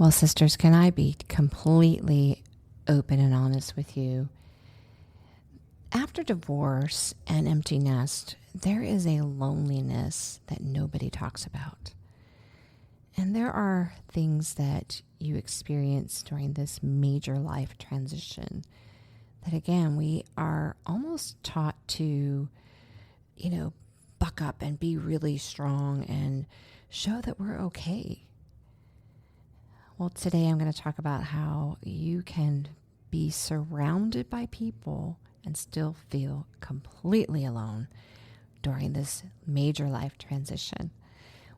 Well, sisters, can I be completely open and honest with you? After divorce and empty nest, there is a loneliness that nobody talks about. And there are things that you experience during this major life transition that, again, we are almost taught to, buck up and be really strong and show that we're okay. Well, today I'm going to talk about how you can be surrounded by people and still feel completely alone during this major life transition.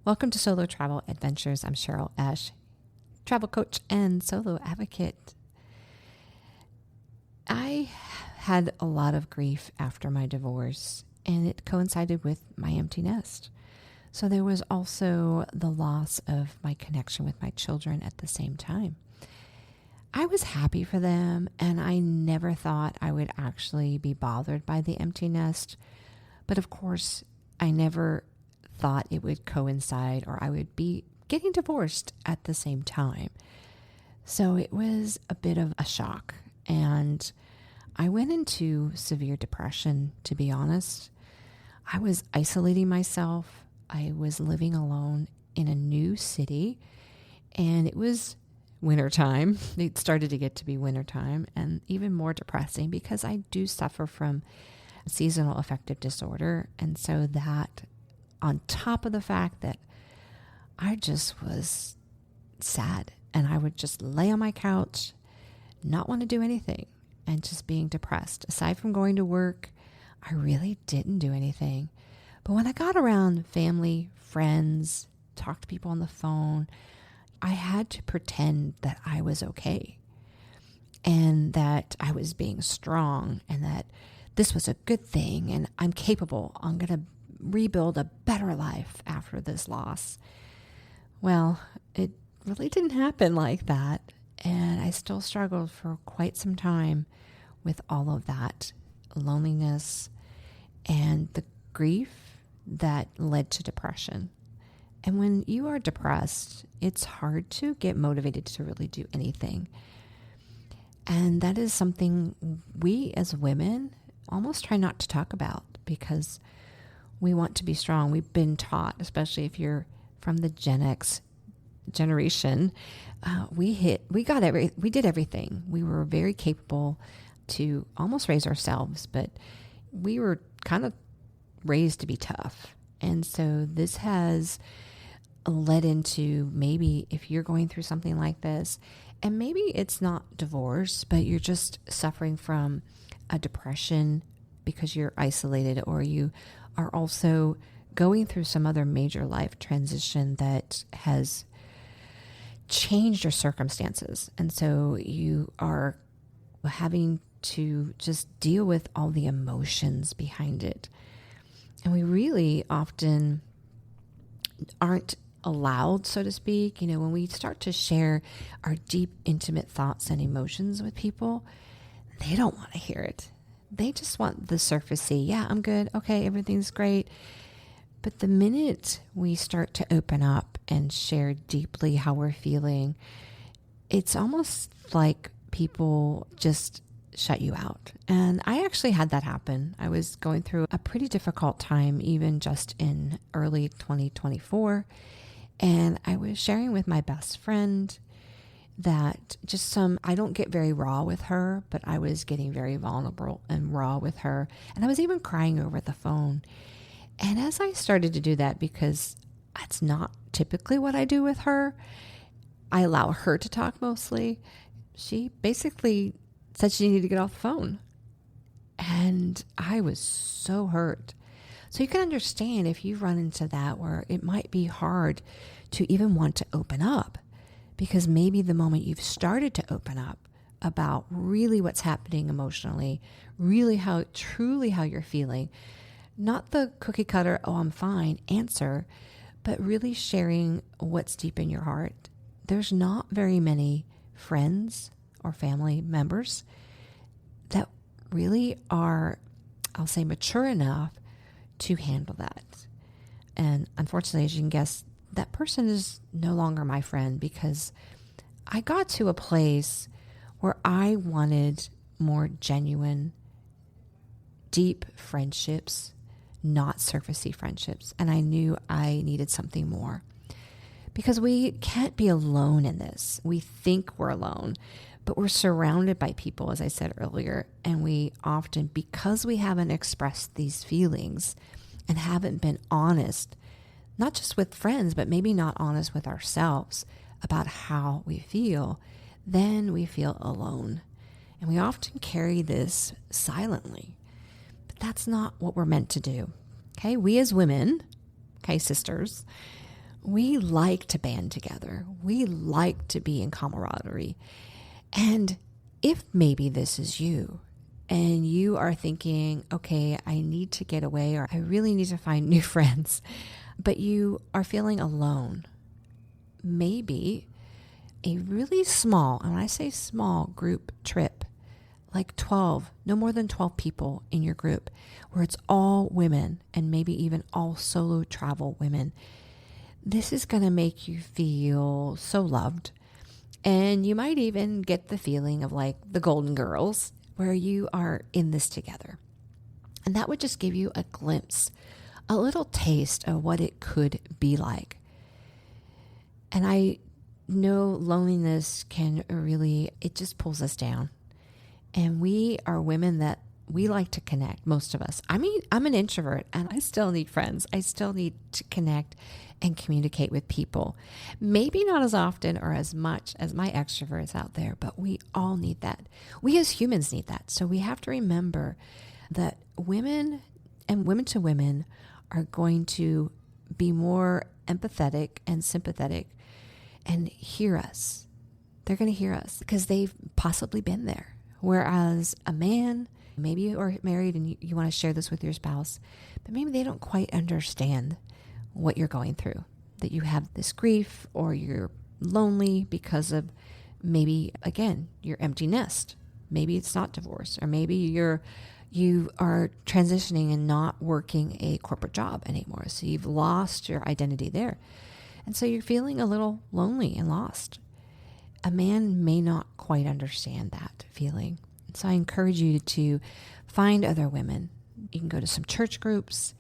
Welcome to Solo Travel Adventures. I'm Cheryl Esch, travel coach and solo advocate. I had a lot of grief after my divorce, and it coincided with my empty nest. So there was also the loss of my connection with my children at the same time. I was happy for them, and I never thought I would actually be bothered by the empty nest. But of course, I never thought it would coincide or I would be getting divorced at the same time. So it was a bit of a shock, and I went into severe depression, to be honest. I was isolating myself. I was living alone in a new city, and it was wintertime. It started to get to be wintertime, and even more depressing because I do suffer from seasonal affective disorder. And so that, on top of the fact that I just was sad, and I would just lay on my couch, not want to do anything, and just being depressed. Aside from going to work, I really didn't do anything. But when I got around family, friends, talked to people on the phone, I had to pretend that I was okay and that I was being strong and that this was a good thing and I'm capable. I'm going to rebuild a better life after this loss. Well, it really didn't happen like that. And I still struggled for quite some time with all of that loneliness and the grief that led to depression. And when you are depressed, it's hard to get motivated to really do anything. And that is something we as women almost try not to talk about because we want to be strong. We've been taught, especially if you're from the Gen X generation, we did everything. We were very capable to almost raise ourselves, but we were kind of raised to be tough. And so this has led into maybe if you're going through something like this, and maybe it's not divorce, but you're just suffering from a depression because you're isolated, or you are also going through some other major life transition that has changed your circumstances. And so you are having to just deal with all the emotions behind it. And we really often aren't allowed, so to speak, when we start to share our deep, intimate thoughts and emotions with people, they don't want to hear it. They just want the surfacey. Yeah, I'm good. Okay, everything's great. But the minute we start to open up and share deeply how we're feeling, it's almost like people just shut you out. And I actually had that happen. I was going through a pretty difficult time, even just in early 2024. And I was sharing with my best friend that I don't get very raw with her, but I was getting very vulnerable and raw with her. And I was even crying over the phone. And as I started to do that, because that's not typically what I do with her, I allow her to talk mostly. She basically said she needed to get off the phone. And I was so hurt. So you can understand if you run into that where it might be hard to even want to open up, because maybe the moment you've started to open up about really what's happening emotionally, really truly how you're feeling, not the cookie cutter, oh, I'm fine answer, but really sharing what's deep in your heart. There's not very many friends or family members that really are, I'll say, mature enough to handle that. And unfortunately, as you can guess, that person is no longer my friend because I got to a place where I wanted more genuine, deep friendships, not surfacey friendships. And I knew I needed something more because we can't be alone in this. We think we're alone, but we're surrounded by people, as I said earlier. And we often, because we haven't expressed these feelings and haven't been honest, not just with friends, but maybe not honest with ourselves about how we feel, then we feel alone. And we often carry this silently, but that's not what we're meant to do. Okay, we as women, okay, sisters, we like to band together. We like to be in camaraderie. And if maybe this is you and you are thinking, okay, I need to get away, or I really need to find new friends, but you are feeling alone, maybe a really small, and when I say small, group trip, like 12, no more than 12 people in your group, where it's all women and maybe even all solo travel women. This is going to make you feel so loved. And you might even get the feeling of like the Golden Girls, where you are in this together. And that would just give you a glimpse, a little taste of what it could be like. And I know loneliness can really, it just pulls us down. And we are women that we like to connect, most of us. I mean, I'm an introvert and I still need friends. I still need to connect and communicate with people. Maybe not as often or as much as my extroverts out there, but we all need that. We as humans need that. So we have to remember that women and women to women are going to be more empathetic and sympathetic and hear us. They're going to hear us because they've possibly been there. Whereas a man, maybe you are married and you want to share this with your spouse, but maybe they don't quite understand what you're going through, that you have this grief or you're lonely because of maybe, again, your empty nest. Maybe it's not divorce, or maybe you are transitioning and not working a corporate job anymore. So you've lost your identity there. And so you're feeling a little lonely and lost. A man may not quite understand that feeling. So I encourage you to find other women. You can go to some church groups.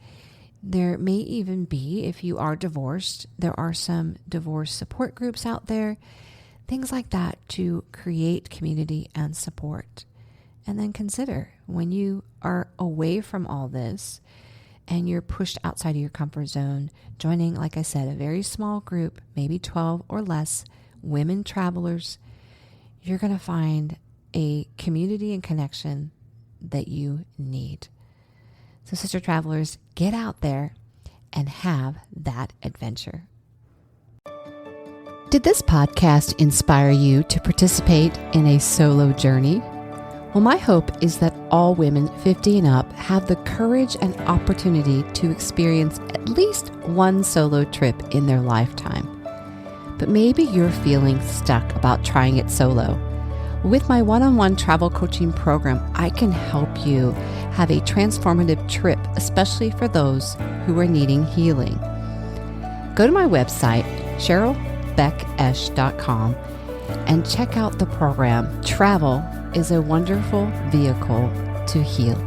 There may even be, if you are divorced, there are some divorce support groups out there, things like that to create community and support. And then consider when you are away from all this and you're pushed outside of your comfort zone, joining, like I said, a very small group, maybe 12 or less, women travelers, you're going to find a community and connection that you need. So sister travelers, get out there and have that adventure. Did this podcast inspire you to participate in a solo journey? Well, my hope is that all women 50 and up have the courage and opportunity to experience at least one solo trip in their lifetime. But maybe you're feeling stuck about trying it solo. With my one-on-one travel coaching program, I can help you have a transformative trip, especially for those who are needing healing. Go to my website, CherylBeckEsch.com, and check out the program. Travel is a wonderful vehicle to heal.